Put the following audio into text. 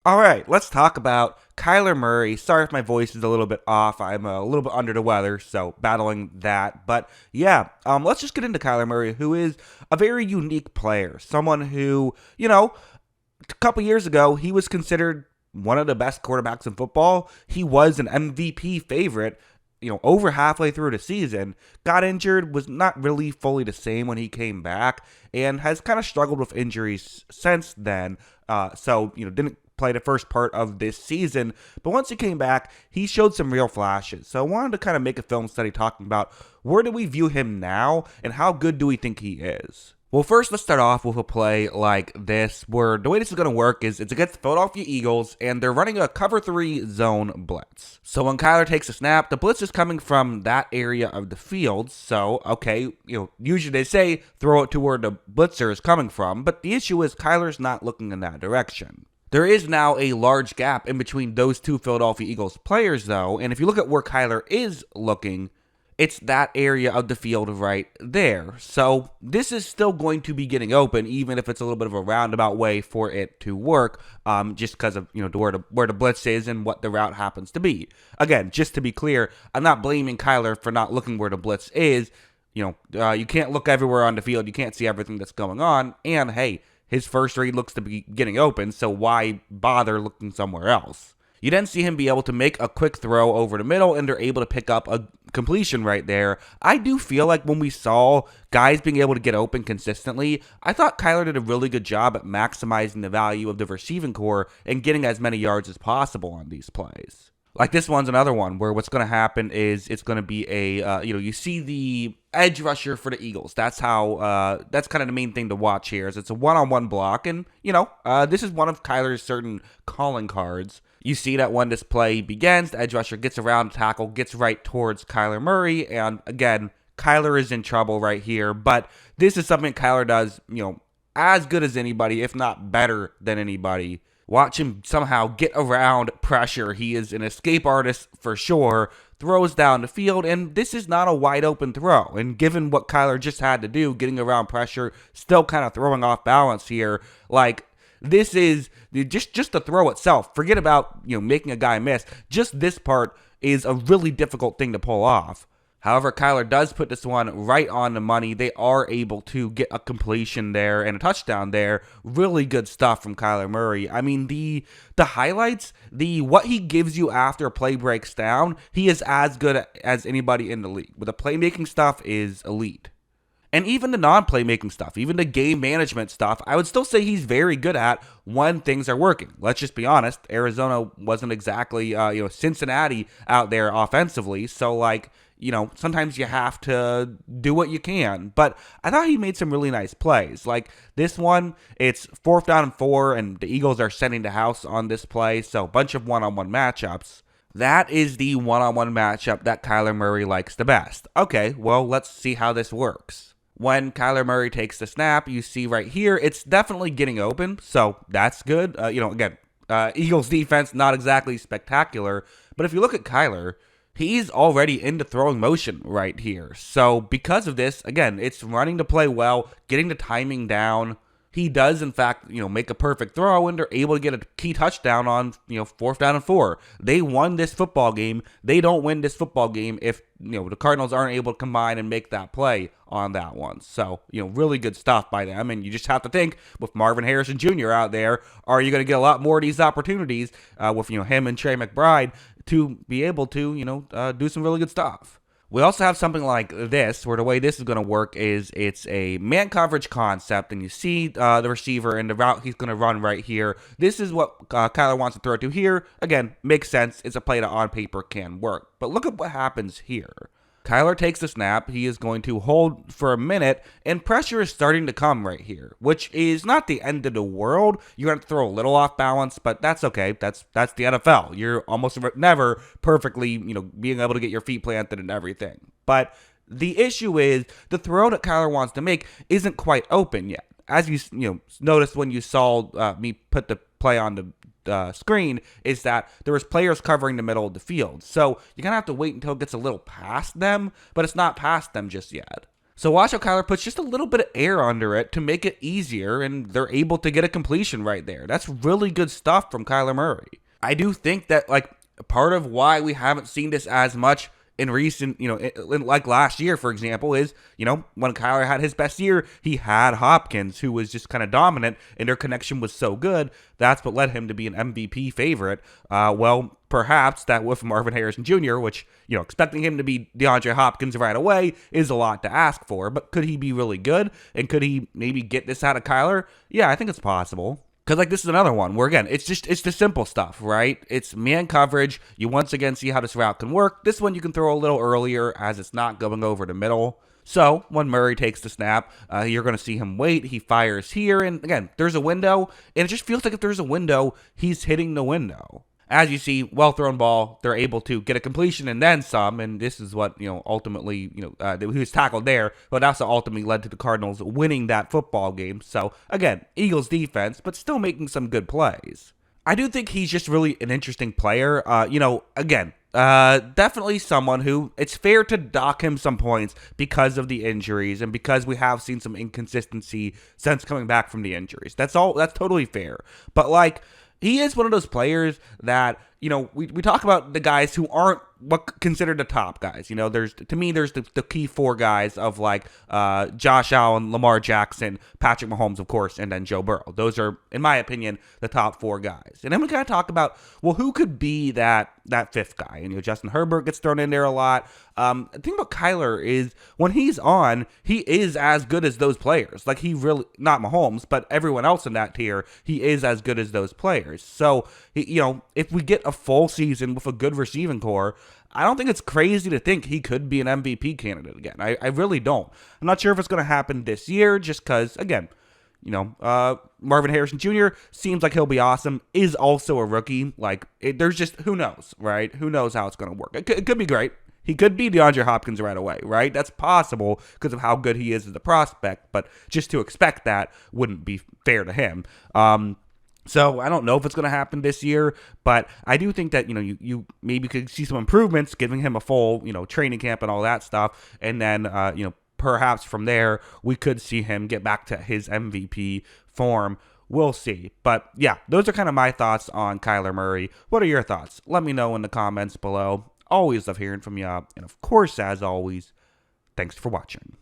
All right, let's talk about Kyler Murray. Sorry if my voice is a little bit off. I'm a little bit under the weather, so battling that. But yeah, let's just get into Kyler Murray, who is a very unique player. Someone who, a couple years ago, he was considered one of the best quarterbacks in football. He was an MVP favorite, over halfway through the season. Got injured, was not really fully the same when he came back, and has kind of struggled with injuries since then. Didn't play the first part of this season, but once he came back, he showed some real flashes. So I wanted to kind of make a film study talking about where do we view him now and how good do we think he is. Well, first, let's start off with a play like this, where the way this is going to work is it's against the Philadelphia Eagles, and they're running a cover 3 zone blitz. So when Kyler takes a snap, the blitz is coming from that area of the field. So, okay, usually they say throw it to where the blitzer is coming from, but the issue is Kyler's not looking in that direction. There is now a large gap in between those two Philadelphia Eagles players, though, and if you look at where Kyler is looking, it's that area of the field right there. So this is still going to be getting open, even if it's a little bit of a roundabout way for it to work, just because of where the blitz is and what the route happens to be. Again, just to be clear, I'm not blaming Kyler for not looking where the blitz is. You can't look everywhere on the field. You can't see everything that's going on. And hey, his first read looks to be getting open, so why bother looking somewhere else? You then see him be able to make a quick throw over the middle, and they're able to pick up a completion right there. I do feel like when we saw guys being able to get open consistently, I thought Kyler did a really good job at maximizing the value of the receiving core and getting as many yards as possible on these plays. Like this one's another one where what's going to happen is it's going to be you see the edge rusher for the Eagles. That's how, that's kind of the main thing to watch here is it's a one-on-one block. And, this is one of Kyler's certain calling cards. You see that when this play begins, the edge rusher gets around the tackle, gets right towards Kyler Murray. And again, Kyler is in trouble right here. But this is something Kyler does, as good as anybody, if not better than anybody. Watch him somehow get around pressure. He is an escape artist for sure. Throws down the field, and this is not a wide open throw. And given what Kyler just had to do, getting around pressure, still kind of throwing off balance here, this is just the throw itself. Forget about making a guy miss. Just this part is a really difficult thing to pull off. However, Kyler does put this one right on the money. They are able to get a completion there and a touchdown there. Really good stuff from Kyler Murray. I mean, the highlights, what he gives you after a play breaks down, he is as good as anybody in the league. But the playmaking stuff is elite. And even the non-playmaking stuff, even the game management stuff, I would still say he's very good at when things are working. Let's just be honest. Arizona wasn't exactly, Cincinnati out there offensively. So, sometimes you have to do what you can. But I thought he made some really nice plays. Like this one, it's 4th down and 4, and the Eagles are sending the house on this play. So a bunch of one-on-one matchups. That is the one-on-one matchup that Kyler Murray likes the best. Okay, well, let's see how this works. When Kyler Murray takes the snap, you see right here, it's definitely getting open. So that's good. Eagles defense, not exactly spectacular. But if you look at Kyler, he's already into throwing motion right here. So because of this, again, it's running the play well, getting the timing down. He does, in fact, make a perfect throw, and they're able to get a key touchdown on, 4th down and 4. They won this football game. They don't win this football game if, the Cardinals aren't able to combine and make that play on that one. So, really good stuff by them. And you just have to think, with Marvin Harrison Jr. out there, are you going to get a lot more of these opportunities with, him and Trey McBride to be able to, do some really good stuff. We also have something like this, where the way this is going to work is it's a man coverage concept, and you see the receiver and the route he's going to run right here. This is what Kyler wants to throw to here. Again, makes sense. It's a play that on paper can work. But look at what happens here. Kyler takes the snap. He is going to hold for a minute, and pressure is starting to come right here, which is not the end of the world. You're going to throw a little off balance, but that's okay. That's the NFL. You're almost never perfectly, being able to get your feet planted and everything. But the issue is the throw that Kyler wants to make isn't quite open yet. As you noticed when you saw me put the play on the screen, is that there was players covering the middle of the field. So you're going to have to wait until it gets a little past them, but it's not past them just yet. So watch how Kyler puts just a little bit of air under it to make it easier, and they're able to get a completion right there. That's really good stuff from Kyler Murray. I do think that, like, part of why we haven't seen this as much in recent, like last year, for example, is, when Kyler had his best year, he had Hopkins, who was just kind of dominant, and their connection was so good. That's what led him to be an MVP favorite. Well, perhaps that with Marvin Harrison Jr., which, expecting him to be DeAndre Hopkins right away is a lot to ask for, but could he be really good? And could he maybe get this out of Kyler? Yeah, I think it's possible. Because, like, this is another one where, again, it's the simple stuff, right? It's man coverage. You once again see how this route can work. This one you can throw a little earlier as it's not going over the middle. So when Murray takes the snap, you're going to see him wait. He fires here. And, again, there's a window. And it just feels like if there's a window, he's hitting the window. As you see, well-thrown ball, they're able to get a completion and then some, and this is what, ultimately, he was tackled there, but also ultimately led to the Cardinals winning that football game. So, again, Eagles defense, but still making some good plays. I do think he's just really an interesting player. Definitely someone who it's fair to dock him some points because of the injuries and because we have seen some inconsistency since coming back from the injuries. That's totally fair. But, like, he is one of those players that, we talk about the guys who aren't what considered the top guys. There's the key four guys of, like, Josh Allen, Lamar Jackson, Patrick Mahomes, of course, and then Joe Burrow. Those are, in my opinion, the top four guys. And then we kind of talk about, well, who could be that fifth guy? And, Justin Herbert gets thrown in there a lot. The thing about Kyler is when he's on, he is as good as those players. Like, he really, not Mahomes, but everyone else in that tier, he is as good as those players. So, if we get a full season with a good receiving core, I don't think it's crazy to think he could be an MVP candidate again. I really don't. I'm not sure if it's going to happen this year just because, again, Marvin Harrison Jr. seems like he'll be awesome, is also a rookie. Like, there's just, who knows, right? Who knows how it's going to work. It could be great. He could be DeAndre Hopkins right away, right? That's possible because of how good he is as a prospect, but just to expect that wouldn't be fair to him. So I don't know if it's going to happen this year, but I do think that, you maybe could see some improvements, giving him a full, training camp and all that stuff. And then, perhaps from there, we could see him get back to his MVP form. We'll see. But yeah, those are kind of my thoughts on Kyler Murray. What are your thoughts? Let me know in the comments below. Always love hearing from you. And of course, as always, thanks for watching.